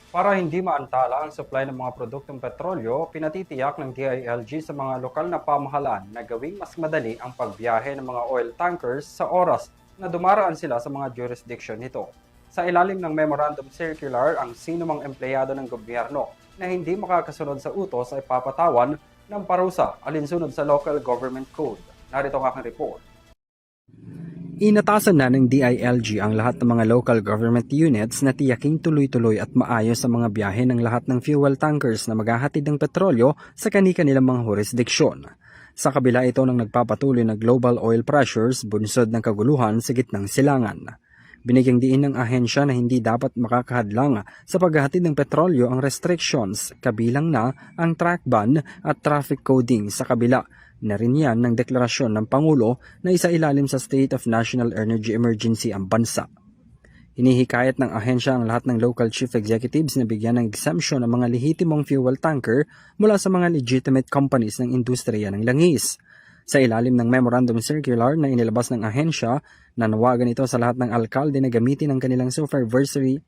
Para hindi maantala ang supply ng mga produktong petrolyo, pinatitiyak ng DILG sa mga lokal na pamahalaan na gawing mas madali ang pagbiyahe ng mga oil tankers sa oras na dumaraan sila sa mga jurisdiction nito. Sa ilalim ng Memorandum Circular, ang sinumang empleyado ng gobyerno na hindi makakasunod sa utos ay papatawan ng parusa alinsunod sa Local Government Code. Narito ang aking report. Inatasan na ng DILG ang lahat ng mga local government units na tiyaking tuloy-tuloy at maayos sa mga biyahe ng lahat ng fuel tankers na maghahatid ng petrolyo sa kani-kanilang mga jurisdiksyon. Sa kabila ito ng nagpapatuloy na global oil pressures bunsod ng kaguluhan sa gitnang silangan. Binigyang diin ng ahensya na hindi dapat makakahadlang sa paghahatid ng petrolyo ang restrictions, kabilang na ang track ban at traffic coding sa kabila na rin yan ng deklarasyon ng Pangulo na isailalim sa State of National Energy Emergency ang bansa. Hinihikayat ng ahensya ang lahat ng local chief executives na bigyan ng exemption ang mga lehitimong fuel tanker mula sa mga legitimate companies ng industriya ng langis. Sa ilalim ng Memorandum Circular na inilabas ng ahensya, nanawagan ito sa lahat ng alkalde na gamitin ang kanilang supervisory.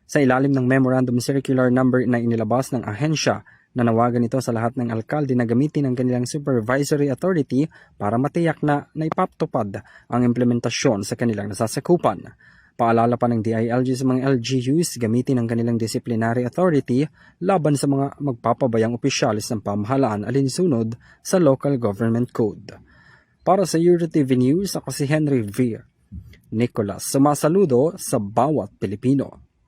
Sa ilalim ng Memorandum Circular number na inilabas ng ahensya, nanawagan ito sa lahat ng alkalde na gamitin ang kanilang supervisory authority para matiyak na naipaptupad ang implementasyon sa kanilang nasasakupan. Paalala pa ng DILG sa mga LGUs gamitin ang kanilang disciplinary authority laban sa mga magpapabayang opisyalis ng pamahalaan alinsunod sa Local Government Code. Para sa EuroTV News, ako si Henry V. Nicolas, sumasaludo sa bawat Pilipino.